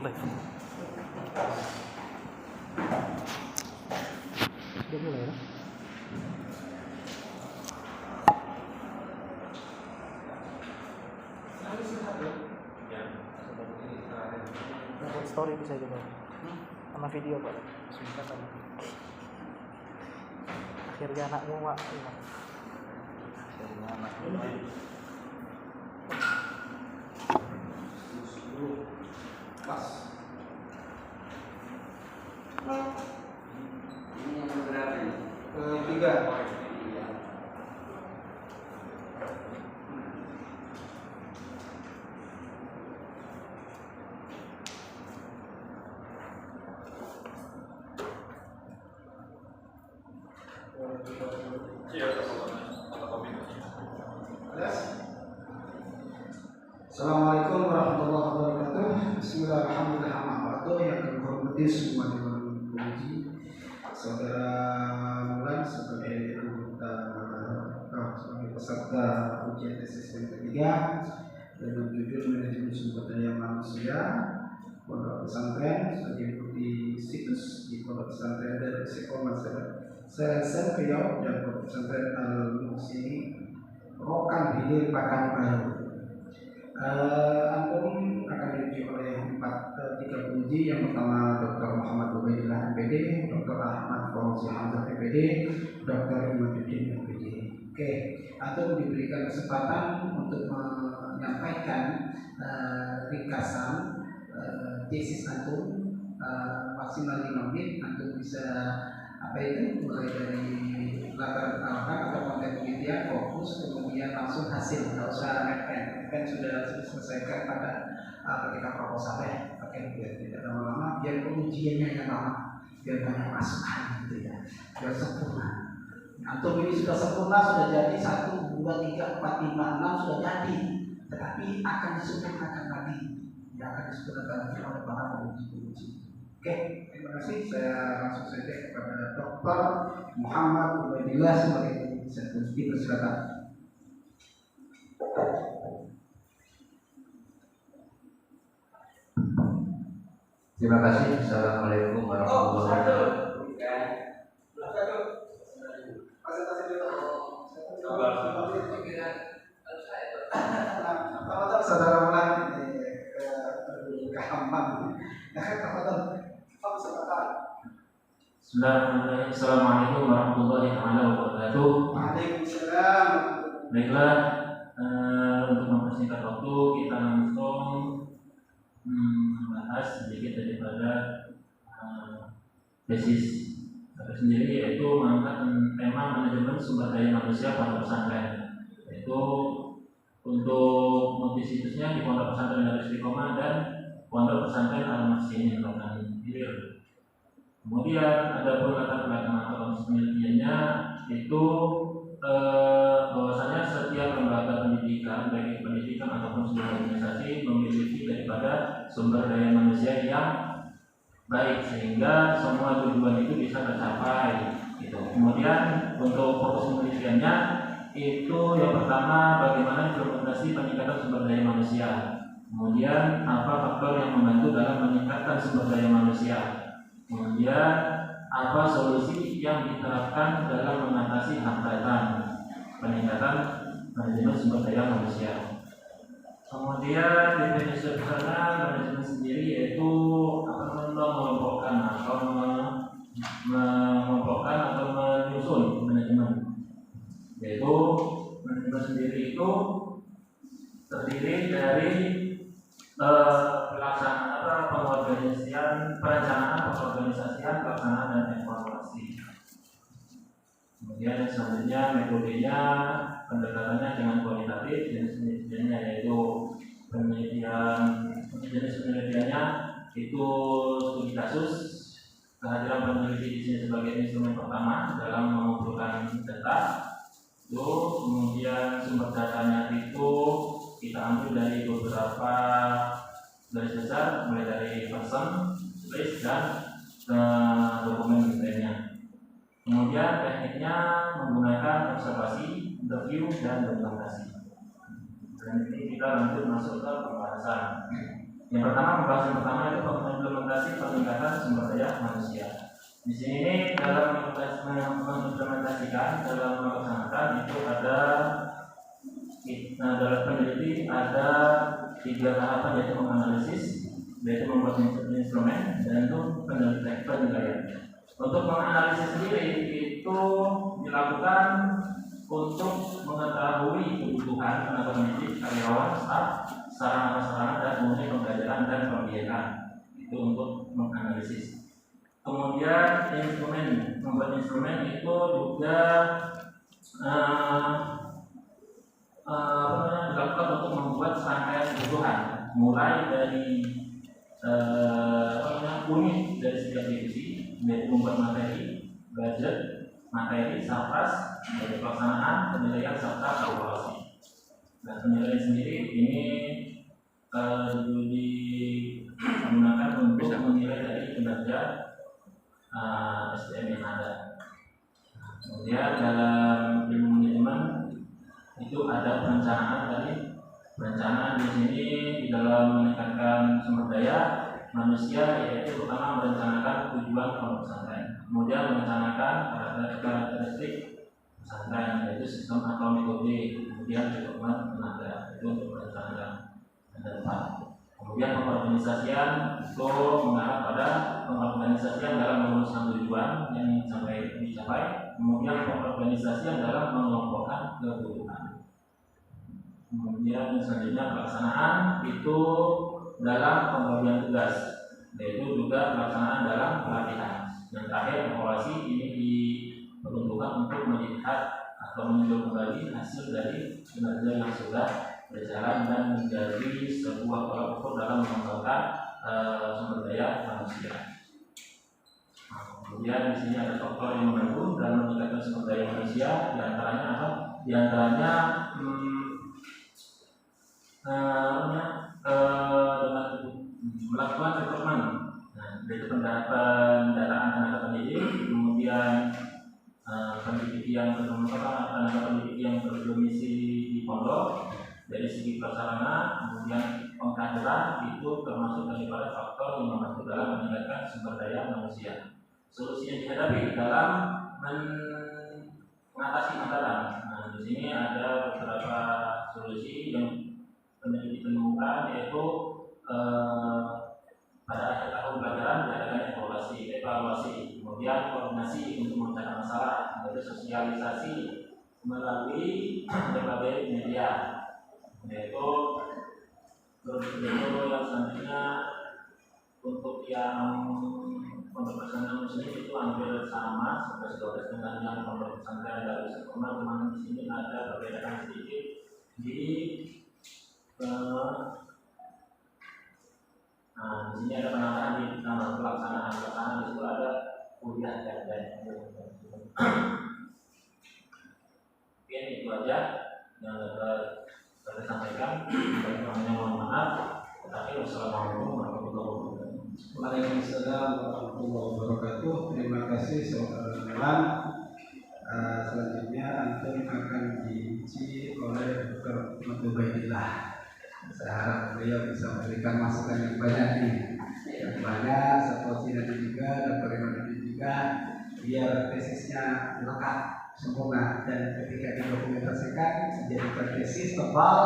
live. Sudah mulai ya? Buat story bisa juga. Sama video Pak. Singkat aja. Akhirnya anakmu Pak. Akhirnya anakmu Pak. Pas. Ini yang berapa ini? Ketiga. Assalamualaikum warahmatullahi wabarakatuh. Bismillahirrahmanirrahim. Yang kami hormati semua dewan penguji, saudara Mulan sebagai anggota sebagai peserta ujian SSN ketiga dengan judul manajemen sumber daya manusia pondok pesantren sudah diikuti situs di pondok pesantren dan Istiqomah Seren Riau dan pondok pesantren Al-Muhsini Rokan Hilir Pekanbaru. Antum akan diuji oleh tiga penguji. Yang pertama Dr. Muhammad Ubaidillah MPD, Dr. Ahmad Fauzi Hamzah MPD, Dr. Imaduddin MPD. Oke, antum diberikan kesempatan untuk menyampaikan ringkasan tesis antum maksimal 5 menit. Antum bisa mulai dari latar belakang atau konten penelitian, fokus, kemudian langsung hasil, nggak usah kan sudah selesaikan pada ketika proposal ya. Oke, biar tidak lama-lama, biar pengujiannya yang lama, biar banyak masukan gitu ya, biar sempurna. Antum ini sudah sempurna, sudah jadi 1, 2, 3, 4, 5, 6 sudah jadi, tetapi akan disempurnakan lagi, yang akan disempurnakan lagi oleh para penguji. Oke, terima kasih. Saya langsung saja kepada Dr. Muhammad Ubaidillah sebagai speaker. Silakan. Terima kasih. Assalamualaikum warahmatullahi wabarakatuh. Saudara Mulan kehampan. Bismillahirrahmanirrahim. Assalamualaikum warahmatullahi wabarakatuh. Waalaikumsalam. Baiklah, untuk mempersingkat waktu kita langsung membahas sedikit daripada tesis saya sendiri, yaitu mengangkat tema manajemen sumber daya manusia pondok pesantren. Yaitu untuk multisitusnya di pondok pesantren Darul Istiqomah dan pondok pesantren Al-Muhsini Rokan Hilir. Kemudian ada pun latar belakang atau penelitiannya itu bahwasanya setiap lembaga pendidikan, baik pendidikan ataupun sebuah organisasi, memiliki daripada sumber daya manusia yang baik sehingga semua tujuan itu bisa tercapai gitu. Kemudian untuk fokus penelitiannya itu yang pertama bagaimana implementasi peningkatan sumber daya manusia. Kemudian apa faktor yang membantu dalam meningkatkan sumber daya manusia. Kemudian apa solusi yang diterapkan dalam mengatasi hambatan peningkatan manajemen sumber daya manusia. Kemudian definisi sederhana manajemen sendiri yaitu mengelompokkan atau menyusun manajemen. Yaitu manajemen sendiri itu terdiri dari pelaksanaan pengorganisasian, perencanaan, pengorganisasian, pelaksanaan dan evaluasi. Kemudian selanjutnya metodenya, pendekatannya dengan kualitatif, jenis penelitiannya yaitu jenis penelitiannya itu studi kasus, kehadiran peneliti di sini sebagai instrumen pertama dalam mengumpulkan data. Itu kemudian sumber datanya itu kita ambil dari beberapa garis besar, mulai dari person, place, dan dokumen lainnya. Kemudian tekniknya menggunakan observasi, interview, dan dokumentasi. Dan ini kita lanjut masuk ke pembahasan. Yang pertama, pembahasan pertama itu implementasi peningkatan sumber daya manusia. Di sini dalam mengimplementasikan, dalam melaksanakan itu ada dalam peneliti ada 3 tahapan, yaitu menganalisis, yaitu membuat instrumen, dan itu penilaian. Untuk menganalisis sendiri itu dilakukan untuk mengetahui kebutuhan tenaga pendidik, karyawan, staf, sarana-sarana dan kemudian pembelajaran dan pembiayaan. Itu untuk menganalisis. Kemudian membuat instrumen itu juga dilakukan untuk membuat serangkaian kebutuhan, mulai dari unit dari setiap divisi, yaitu membuat materi, budget, materi, sarpras, dari pelaksanaan, penilaian serta evaluasi. Nah, penilaian sendiri ini digunakan untuk menilai dari kinerja SDM yang ada. Kemudian dalam ilmu manajemen itu ada perencanaan tadi. Perencanaan di sini di dalam meningkatkan sumber daya manusia, yaitu pertama merencanakan tujuan pondok pesantren, kemudian merencanakan karakteristik pesantren, yaitu sistem atau metode, kemudian rekrutmen tenaga, itu untuk merencanakan ke depan. Kemudian pengorganisasian itu mengarah pada pengorganisasian dalam merumuskan tujuan yang ingin sampai dicapai, kemudian pengorganisasian dalam mengelompokkan kebutuhan. Kemudian selanjutnya pelaksanaan itu dalam pembagian tugas, yaitu juga pelaksanaan dalam pelatihan. Yang terakhir evaluasi ini diperuntukkan untuk melihat atau meninjau kembali hasil dari kinerja yang sudah berjalan dan menjadi sebuah tolak ukur dalam mengembangkan sumber daya manusia. Kemudian di sini ada faktor yang membantu dalam meningkatkan sumber daya manusia, diantaranya apa? Diantaranya dengan melakukan rekrutmen, dari pendataan tenaga pendidik, kemudian pendidik yang tenaga pendidik yang berdomisili di pondok. Dari segi prasarana, kemudian pengkaderan itu termasuk daripada faktor yang membantu dalam meningkatkan sumber daya manusia. Solusi yang dihadapi dalam mengatasi masalah. Nah, di sini ada beberapa solusi yang peneliti temukan, yaitu pada akhir tahun pelajaran diadakan evaluasi, kemudian koordinasi untuk memecahkan masalah, yaitu sosialisasi melalui berbagai media, yaitu yang selanjutnya untuk yang pondok pesantren muslim itu hampir sama 11-12 dengan yang pondok pesantren Darul Istiqomah, cuma di sini ada perbedaan sedikit di di sini ada penambahan di nama pelaksanaan di situ ada kuliah dan Oke, itu aja yang dapat saya sampaikan. Bagaimana, mohon maaf. Terakhir, wassalamualaikum warahmatullahi wabarakatuh. Waalaikumsalam warahmatullahi wabarakatuh. Terima kasih saudara Nelan. Selanjutnya antum akan diuji oleh Dr. Ubaidillah. Saya harap beliau bisa memberikan masukan yang banyak nih, yang banyak seperti nanti juga Dr. Imaduddin juga, biar tesisnya lengkap sempurna, dan ketika didokumentasikan menjadikan tesis tebal,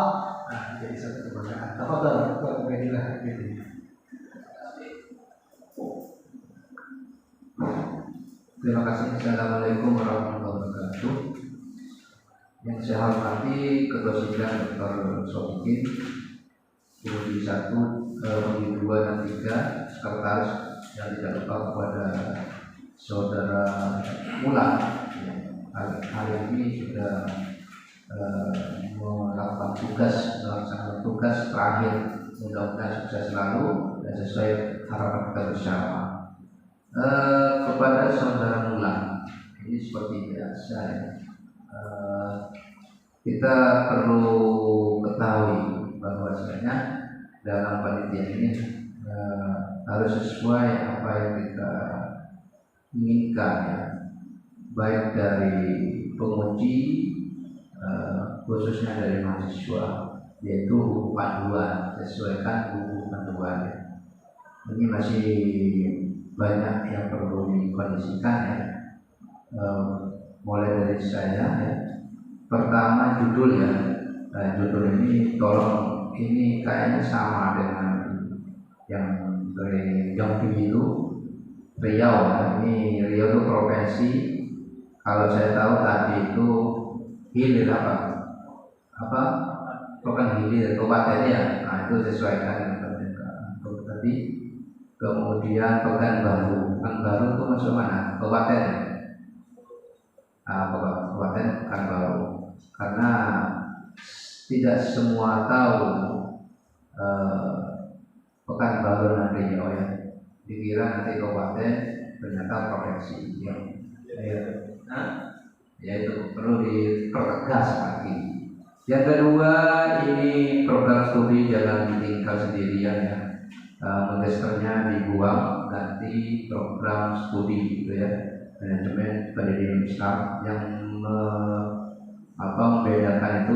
jadi satu kebanggaan. Tafadhol Dr. Ubaidillah. Terima kasih. Assalamualaikum warahmatullahi wabarakatuh. Yang saya hormati Ketua Sidang Dr. Sodikin, Komisi 1, Komisi 2 dan 3, Sekretaris, yang tidak lupa kepada Saudara Mulan. Hari ini sudah melakukan melaksanakan tugas terakhir. Mudah-mudahan sukses selalu dan sesuai harapan kita bersama. Kepada Saudara Mulan, ini seperti biasa ya. Kita perlu ketahui bahwasanya dalam penelitian ini harus sesuai apa yang kita inginkan ya, baik dari penguji khususnya dari mahasiswa yaitu buku panduan, sesuaikan buku panduan ya. Ini masih banyak yang perlu dikondisikan ya. Mulai dari saya ya. Pertama judul ya. Judul ini tolong, ini kayaknya sama dengan yang dari Jambi itu Riau ya. Ini Riau itu provinsi. Kalau saya tahu tadi itu hilir apa bukan hilir kabupatennya. Nah itu sesuaikan untuk tadi. Kemudian Pekanbaru itu masuk mana? Kabupaten. Kabupaten Pekanbaru. Karena tidak semua tahu Pekanbaru nanti Riau ya. Dikira nanti kabupaten, ternyata provinsi yang ya itu perlu dipertegas lagi. Yang kedua, ini program studi jangan tinggal sendirian ya. Magisternya dibuang, ganti program studi gitu ya, manajemen pendidikan Islam yang membedakan itu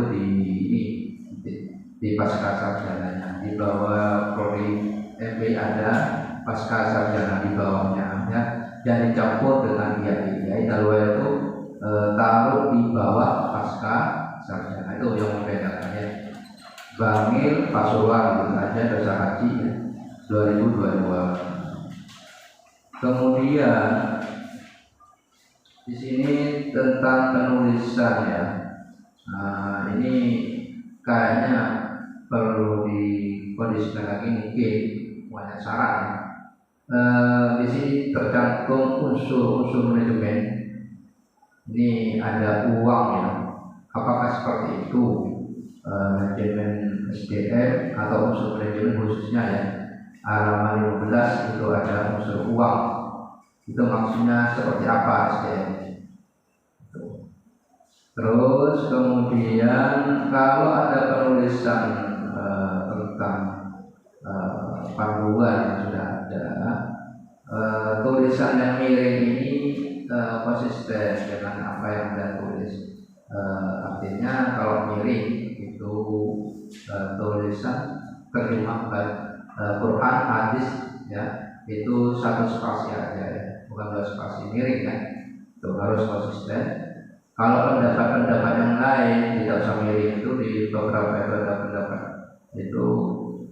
di pasca sarjananya. Di bawah prodi MB ada, pasca sarjana di bawahnya ya, dan dicampur dengan IAI. Kalau itu taruh di bawah pasca sarjana, itu yang membedakannya. Bangil Pasuruan itu aja dosa haji ya, 2022. Kemudian di sini tentang penulisan ya. Nah, ini kayaknya perlu dikondisikan lagi, mungkin banyak saran. Di sini tercantum unsur-unsur manajemen. Ini ada uang ya. Apakah seperti itu? Manajemen SDM atau unsur manajemen khususnya ya. Halaman 15 itu ada unsur uang. Itu maksudnya seperti apa SDM? Terus kemudian kalau ada penulisan tentang panduan yang sudah ada, tulisan yang miring ini konsisten dengan apa yang Anda tulis. Artinya kalau miring itu tulisan terjemahkan Quran, hadis ya, itu satu spasi aja ya, bukan dua spasi, miring kan, itu harus konsisten. Kalau pendapat-pendapat yang lain tidak usah miring, itu di beberapa itu ada pendapat itu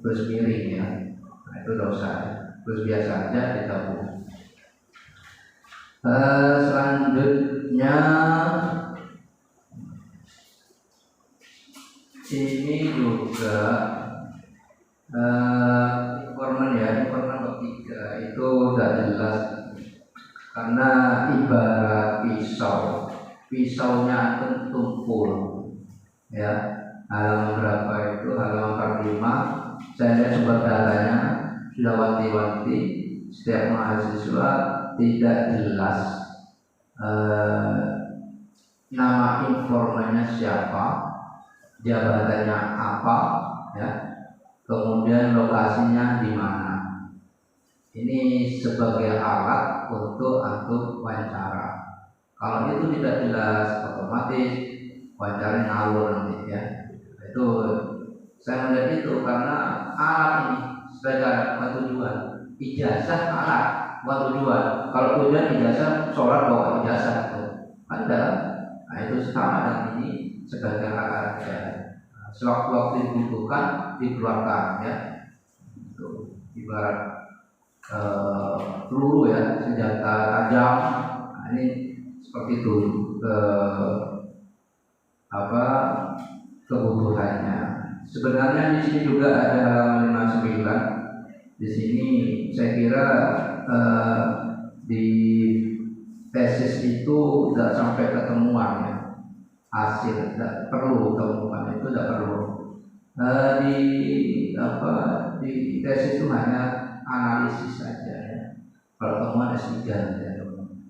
terus miring ya, nah, itu dosa ya. Terus biasa aja ditabung. Selanjutnya ini juga informan ketiga itu tidak jelas karena ibarat pisaunya tumpul ya. Halaman berapa itu? Halaman 45. Saya lihat sumber datanya sudah wanti-wanti setiap mahasiswa tidak jelas nama informannya siapa, jabatannya apa ya, kemudian lokasinya di mana. Ini sebagai alat untuk wawancara. Kalau itu tidak jelas, otomatis wawancara ngawur nanti ya. Itu saya melihat itu karena alat ini sebagai tujuan. Ijazah alat buat tujuan. Kalau tujuan ijazah sholat bawa ijazah itu ada. Nah itu sama dengan ini sebagai alat ya. Sewaktu-waktu dibutuhkan dikeluarkan ya. Itu ibarat peluru ya, senjata tajam. Nah, ini seperti itu kebutuhannya. Sebenarnya di sini juga ada 59. Di sini saya kira di tesis itu tidak sampai ketemuan ya, hasil tidak perlu temuan itu tidak perlu. Di tesis itu hanya analisis saja ya. Kalau temuan S3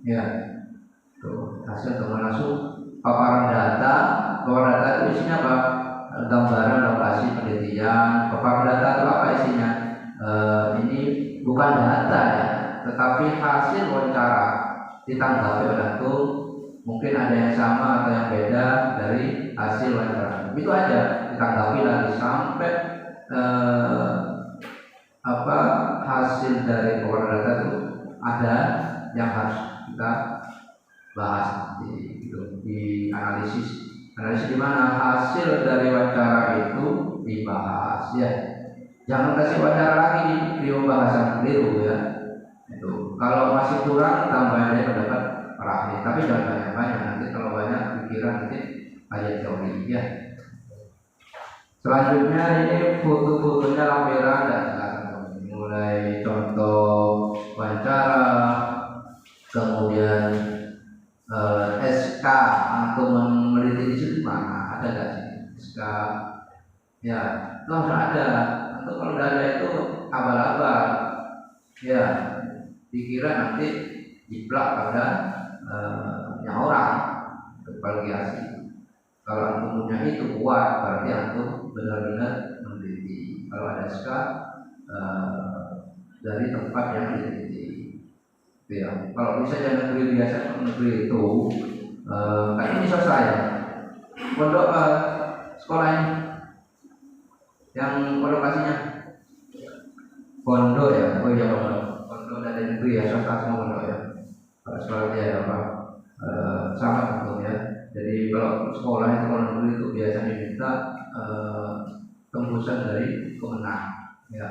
ya. Tuh, hasil temuan langsung paparan data. Paparan data itu isinya apa? Gambaran lokasi penelitian. Paparan data itu apa isinya? Ini bukan data ya, tetapi hasil wawancara ditanggapi oleh antum. Mungkin ada yang sama atau yang beda dari hasil wawancara. Itu aja. ditanggapi lagi sampai hasil dari pengolahan data itu ada yang harus kita bahas di analisis di mana hasil dari wawancara itu dibahas ya. Jangan kasih wawancara lagi di pembahasan keliru ya. Itu kalau masih kurang tambahnya pendapat para ahli, tapi jangan banyak-banyak, nanti kalau banyak pikiran nanti aja teori ya. Selanjutnya ini foto-fotonya lampiran dan mulai contoh wawancara, kemudian SK atau meneliti di situ mana ada nggak sih SK ya harus ada, atau kalau tidak ada itu abal-abal ya, dikira nanti jiplak pada yang orang plagiasi. Kalau antum punya itu kuat berarti antum benar-benar meneliti. Kalau ada SK dari tempat yang diteliti ya. Kalau bisa yang negeri biasa, negeri itu kan ini selesai pondok sekolah ini yang lokasinya pondok ya. Oh iya, pondok dari negeri ya, swasta semua pondok ya. Kalau sekolah dia apa sama tentu ya. Jadi kalau sekolah itu kalau negeri itu biasanya minta tembusan dari Kemenang ya,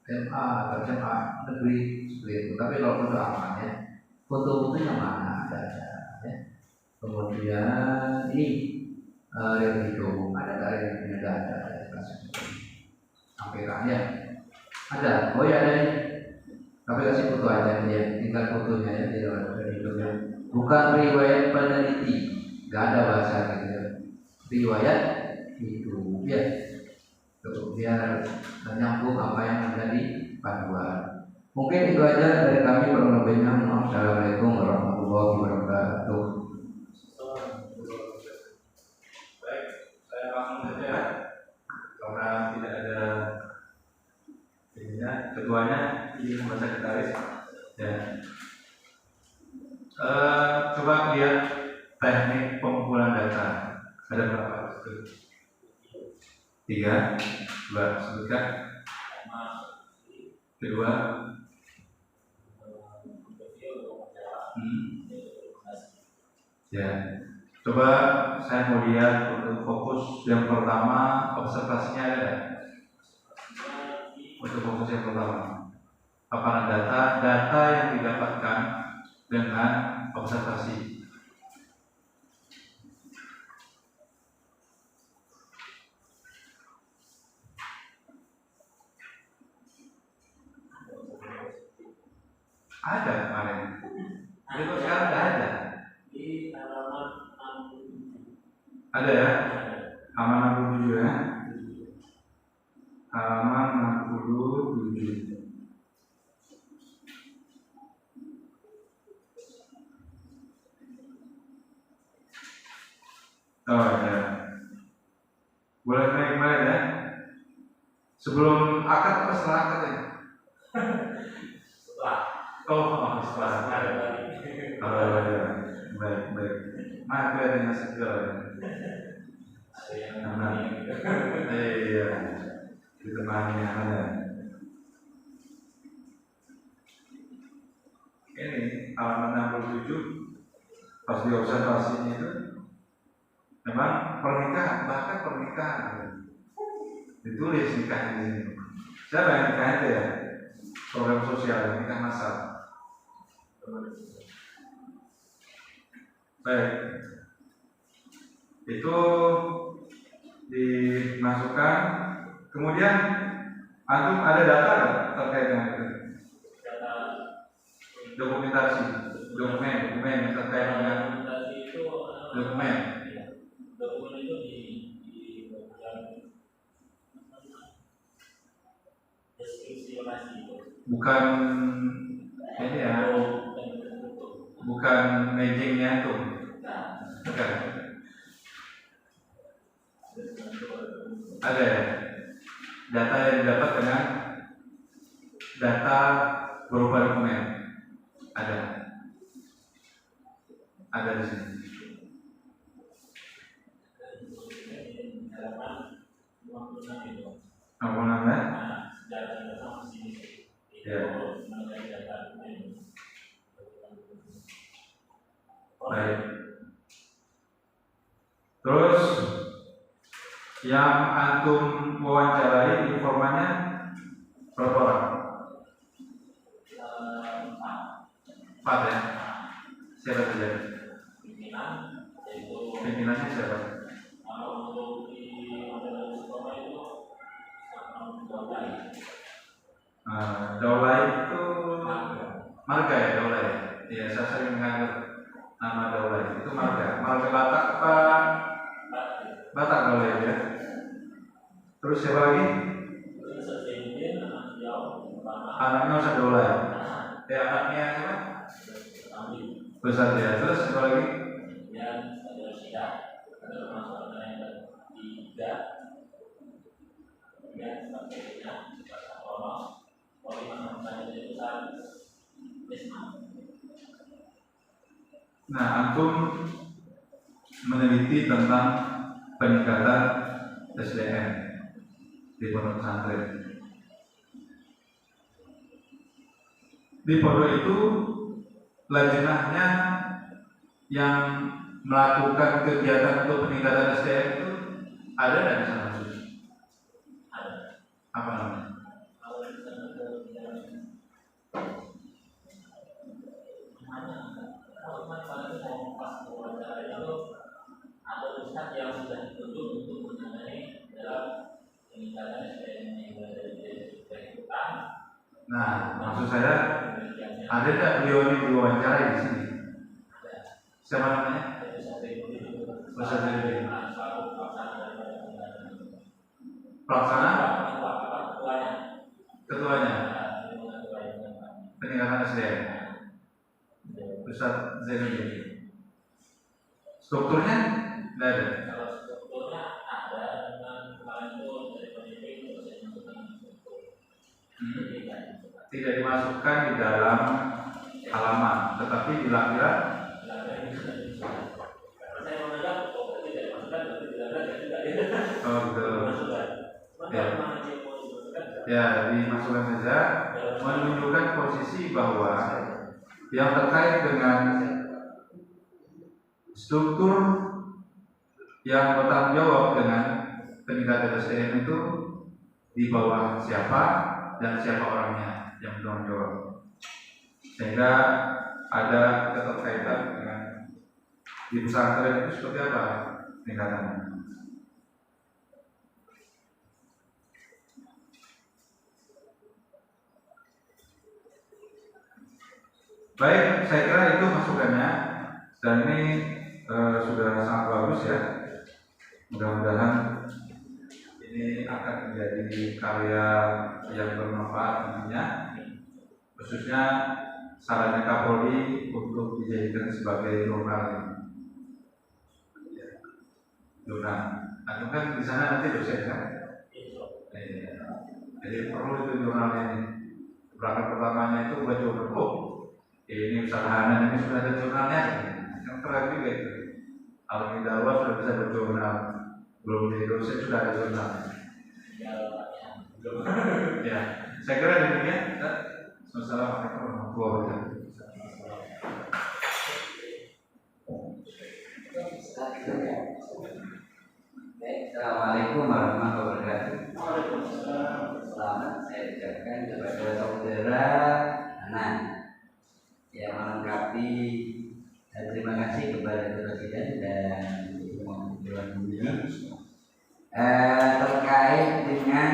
MA atau SMA negeri seperti itu. Tapi kalau pondok aman ya, foto-fotonya mana ada ya. Kemudian ini yang hidung ada dari yang ada sampai ya ada. Oh ya ada ini, tapi kasih foto aja ya, tinggal fotonya ya, tidak ada hidungnya. Bukan riwayat peneliti, nggak ada bahasa gitu ya. Riwayat itu ya, biar nyambung apa yang ada di panduan. Mungkin itu aja dari kami, kurang lebihnya. Assalamualaikum warahmatullahi wabarakatuh. Baik, saya langsung saja ya. Karena tidak ada ininya, keduanya ini membaca sekretaris ya. Coba lihat teknik pengumpulan data. Ada berapa? 3, 2, sebutkan. Kedua, ya. Coba saya mau lihat untuk fokus yang pertama, observasinya ada nggak? Untuk fokus yang pertama, paparan data yang didapatkan dengan observasi. Ada kemarin. Jadi kok sekarang nggak ada? Di halaman 67. Ada ya? Halaman 67 ya? Halaman 67. Oh ya. Boleh naik ya? Sebelum akad apa setelah akad ya? Setelah. Oh, setelah akad. Oh ya. Baik. Maka dengan segala. Iya. Ditemani ada. Ini halaman 67 pas di observasinya itu memang pernikahan ditulis nikahnya di sini. Siapa yang nikah itu ya? Program sosial, nikah massal. Baik, itu dimasukkan. Kemudian antum ada data terkait dengan itu? Dokumentasi, dokumen yang terkait dengan dokumen. Dokumen itu di deskripsi lokasi itu. Bukan ini ya, bukan matchingnya tuh. Bukan. Ada ya? Data yang didapat dengan data berupa dokumen. Ada di sini. Apa namanya? Sejarah kita sama sini itu Ya. mengenai data ini. Baik. Terus yang antum wawancarai informannya berapa orang? 4 ya. Siapa saja? Pimpinan yaitu Pimpinannya siapa? kalau untuk di model sekolah itu Daulay. Daulay itu marga ya, Daulay. Iya, saya sering menganggap nama Daulay itu marga. Marga Batak apa? Batak Daulay ya. Terus siapa lagi? Terus Zainuddin anak beliau pertama Anaknya Ustaz Daulay. Ya, anaknya siapa? kami Ustaz ya. Terus siapa lagi? kemudian ada Syida ada termasuk ada yang ketiga kemudian selanjutnya Poli Masyarakat itu saat Isma. Nah, antum meneliti tentang peningkatan SDM di pondok pesantren. Di pondok itu lajnahnya yang melakukan kegiatan untuk peningkatan SDM itu ada dan di sana khusus. Apa namanya? Kalau di sana kalau pada mau pas wawancara itu ada ustaz yang sudah ditunjuk untuk menangani dalam peningkatan SDM yang dari hutan. Nah, maksud saya ada nggak beliau ini diwawancarai di sini? Siapa namanya? Ustaz Zainuddin. Pelaksana? Ketuanya. Peningkatan SDM. Ustaz Zainuddin. Strukturnya nggak ada. Kalau strukturnya ada dengan kemarin itu dari pendidik proses masukkan struktur. Tidak dimasukkan di dalam halaman, tetapi bila-bila. Saya menganggap tidak dimasukkan, tapi tidak tidak. Oh gitu. Ya. Ya. Ya, dimasukkan saja, menunjukkan posisi bahwa yang terkait dengan struktur yang bertanggung jawab dengan peningkatan SDM itu di bawah siapa dan siapa orangnya yang bertanggung jawab, sehingga ada keterkaitan dengan di pesantren itu seperti apa peningkatannya. Baik, saya kira itu masukannya dan ini sudah sangat bagus ya. Mudah-mudahan ini akan menjadi karya yang bermanfaat nantinya, khususnya sarannya Kapolri untuk dijadikan sebagai jurnal ini. Jurnal. Antum kan di sana nanti dosen kan? Jadi perlu itu jurnalnya ini. Berangkat pertamanya itu buat jurnal. Ini usahanan ini sudah ada jurnalnya, yang keren juga itu. Kalau kita awal sudah bisa berjurnal, belum jadi dosen sudah ada jurnalnya. Ya, saya kira demikian. Wassalamualaikum warahmatullahi wabarakatuh. Assalamualaikum warahmatullahi wabarakatuh. Selamat saya ucapkan kepada saudara Anan yang melengkapi dan terima kasih kepada Presiden dan Dewan ini terkait dengan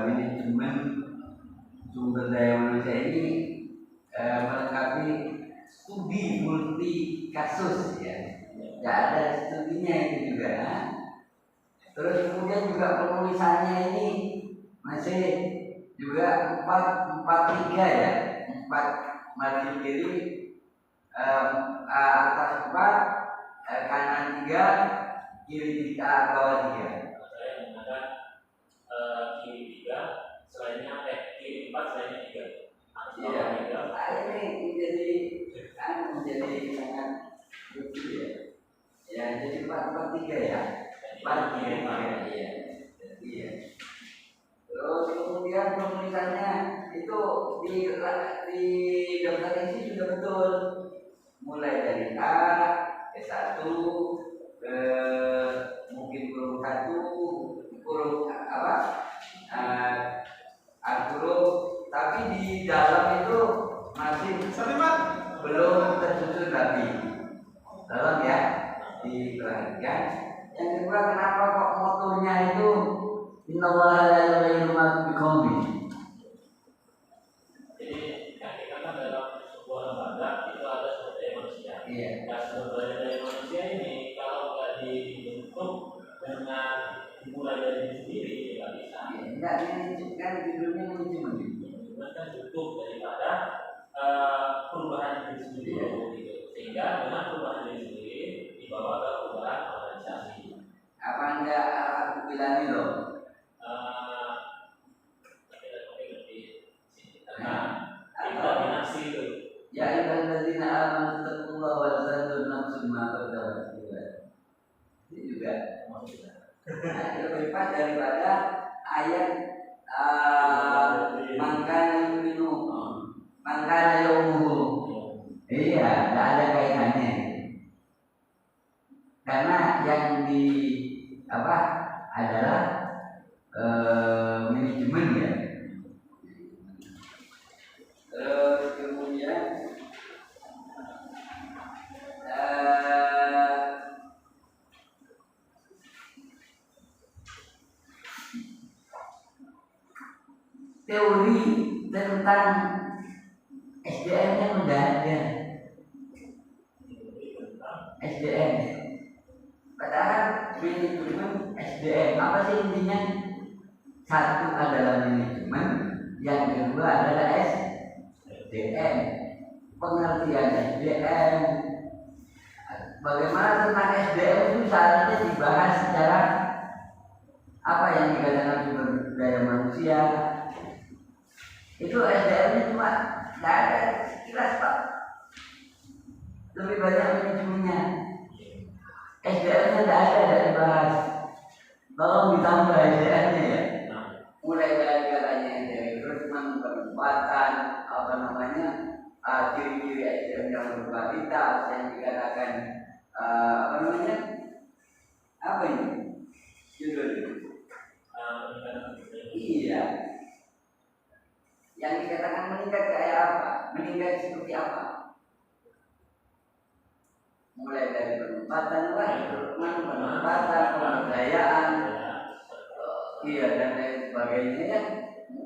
manajemen sumber daya manusia ini melengkapi studi multi kasus ya. Tidak ada studinya itu juga. Terus kemudian juga penulisannya ini masih juga 4-3 ya. 4 maju kiri, atas 4, kanan 3, kiri 3, bawah 3. Saya menggunakan kiri 3, selainnya kiri 4, selainnya 3. Iya. Ini menjadi sangat lucu ya. Ya, jadi 4-3 ya. 4-3 ya. Jadi Iya. Terus kemudian penulisannya itu di daftar isi sudah betul. Mulai dari A ke 1 ke mungkin huruf 1 huruf apa huruf, tapi di dalam itu masih belum tersusun rapi. Tolong ya diperhatikan. Yang kedua, kenapa kok motonya itu innallaha la yughayyiru ma biqaumin? Jadi yang dikatakan dalam sebuah lembaga itu ada sumber daya manusia. Iya. Nah, sumber daya manusia ini kalau nggak dibentuk dengan dimulai dari diri sendiri nggak bisa. Enggak, ini kan judulnya manajemen. Cuma kan cukup daripada perubahan diri sendiri gitu. Sehingga dengan perubahan diri sendiri dibawa ke perubahan organisasi. Apa anda aku bilang itu? Karena kita dinasti itu. Ya ayyuhalladzina amanu taqullaha wa tanzur nafsum ma qaddamat lighad. Ini juga maksudnya. Nah, itu lebih pas daripada ayat mangkana yuminu mangkana yaumuhu. Iya, tidak ada kaitannya. Karena yang di apa adalah manajemen ya. Terus kemudian teori tentang SDM-nya sudah ada. SDM. Padahal manajemen SDM apa sih intinya? Satu adalah manajemen, yang kedua adalah SDM. Pengertian SDM. Bagaimana tentang SDM itu seharusnya dibahas secara apa yang dikatakan sumber daya manusia. Itu SDM-nya cuma tidak ada sekilas Pak. Lebih banyak manajemennya. SDM-nya tidak ada dibahas. Tolong ditambah SDM-nya ya. Mulai dari katanya dari rekrutmen, penempatan, apa namanya, ciri-ciri SDM yang berkualitas, yang dikatakan apa namanya, apa ini judulnya? Iya. Yang dikatakan meningkat kayak apa? Meningkat seperti apa? Mulai dari penempatan, penempatan, pemberdayaan, iya dan lain sebagainya ya.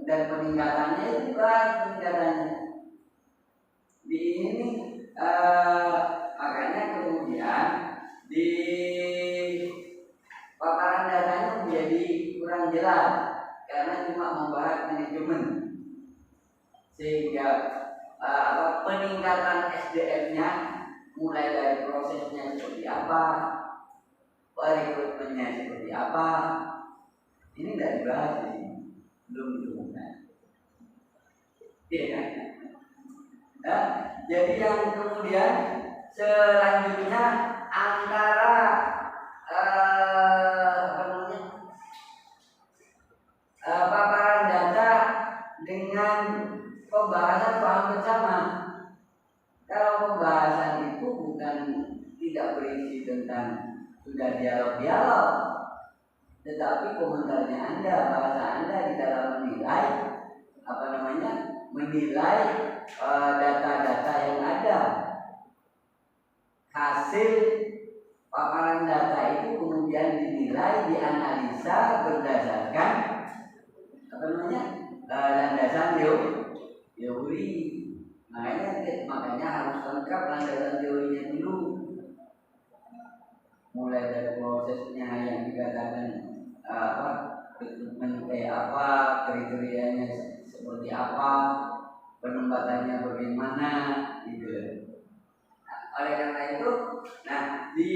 Dan peningkatannya itu dibahas peningkatannya. Di ini makanya kemudian di paparan datanya menjadi kurang jelas karena cuma membahas manajemen. Sehingga peningkatan SDM-nya mulai dari prosesnya seperti apa, rekrutmennya seperti apa, ini tidak dibahas di sini, belum ditemukan. Ya. Nah, jadi yang kemudian selanjutnya antara paparan data dengan pembahasan paham bersama. Kalau pembahasan itu bukan tidak berisi tentang sudah dialog-dialog, tetapi komentarnya Anda, bahasa Anda di dalam menilai apa namanya, menilai data-data yang ada. Hasil paparan data itu kemudian dinilai, dianalisa berdasarkan apa namanya, landasan teori. Makanya harus lengkap landasan teorinya dulu. Mulai dari prosesnya yang dikatakan rekrutmen kayak apa, kriterianya seperti apa, penempatannya bagaimana, gitu. Nah, oleh karena itu, nah di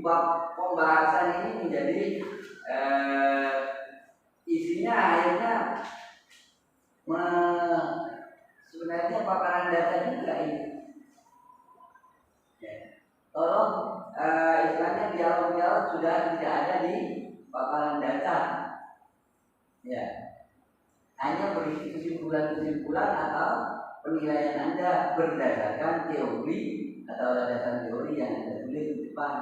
bab pembahasan ini menjadi isinya akhirnya sebenarnya paparan data juga ini. Ya. Tolong istilahnya dialog-dialog sudah tidak ada di paparan data. Ya, hanya berisi kesimpulan-kesimpulan atau penilaian Anda berdasarkan teori atau landasan teori yang Anda tulis di depan.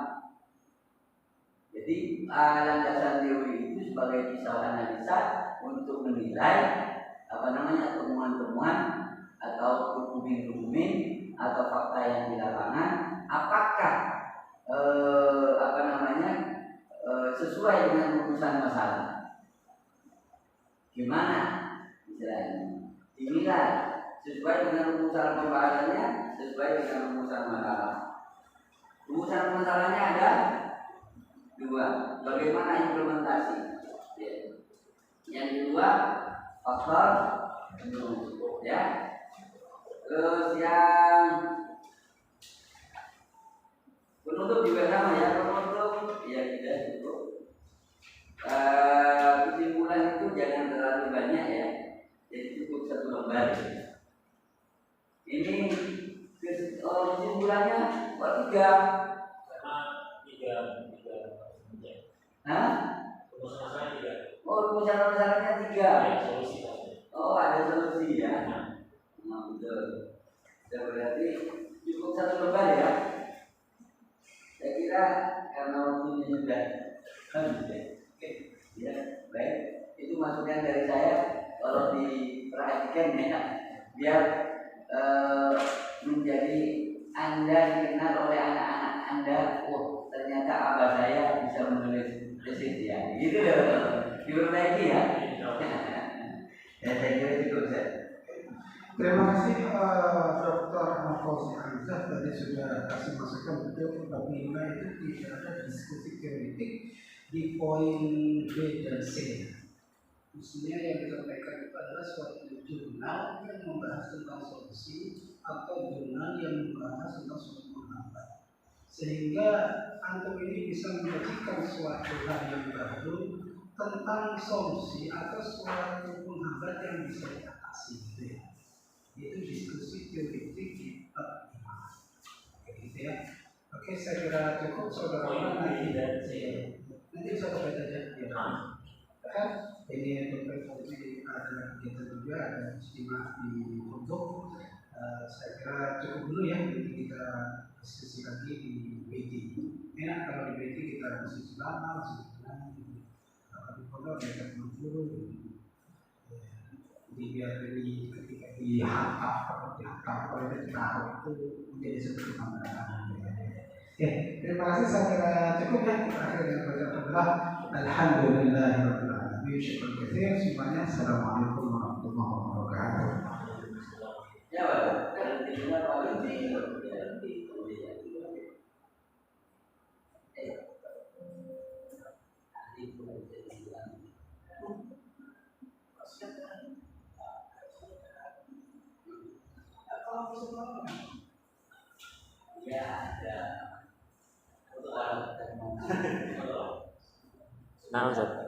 Jadi landasan teori itu sebagai pisau analisa untuk menilai temuan-temuan atau dokumen-dokumen atau fakta yang di lapangan, apakah sesuai dengan rumusan masalah. Gimana istilahnya? Dinilai sesuai dengan rumusan pembahasannya, sesuai dengan rumusan masalah. Rumusan masalahnya ada dua. Bagaimana implementasi? Ya. Yang kedua, faktor penutup. Ya. Terus yang penutup juga sama ya. Penutup ya tidak cukup. Kesimpulan itu jangan terlalu banyak ya. Jadi cukup satu lembar. Ini kesimpulannya kok tiga? Karena tiga. Hah? Rumus masalahnya tiga. Oh, rumusan masalahnya tiga. Ya, solusi saja. Oh, ada solusi ya. Nah, betul. Berarti cukup satu lembar ya. Saya kira karena waktunya sudah habis ya. Oke, ya baik. Itu masukan dari saya. Kalau diperhatikan ya, biar menjadi Anda dikenal oleh anak-anak Anda. Oh, ternyata abah saya bisa menulis tesis ya. Gitu loh. Diperbaiki ya. Ya, saya kira cukup saya. Terima kasih Dr. Fauzi Hamzah tadi sudah kasih masukan betul apabila itu tidak ada diskusi teoretik di poin B dan C. Maksudnya yang disampaikan itu adalah suatu jurnal yang membahas tentang solusi atau jurnal yang membahas tentang suatu penghambat. Sehingga antum ini bisa menyajikan suatu hal yang baru tentang solusi atau suatu penghambat yang bisa diatasi. Itu diskusi teoretik di bab 5. Gitu ya. Oke, saya kira cukup saudara nanti bisa coba aja ya. Kan ini Dr. Fauzi ada kita juga ada istimewa di untuk saya kira cukup dulu ya, nanti kita diskusi lagi di BT. Enak kalau di BT kita diskusi lama langsung di pondok ada guru di biar ini ketika dihantar oleh kita itu menjadi seperti pandangan. Terima kasih, saya kira cukup ya. Kita akhiri dengan bacaan alhamdulillahirabbil alamin. Syukur katsir semuanya. Assalamualaikum warahmatullahi wabarakatuh. Ya, ya ada. Nah, Ustaz.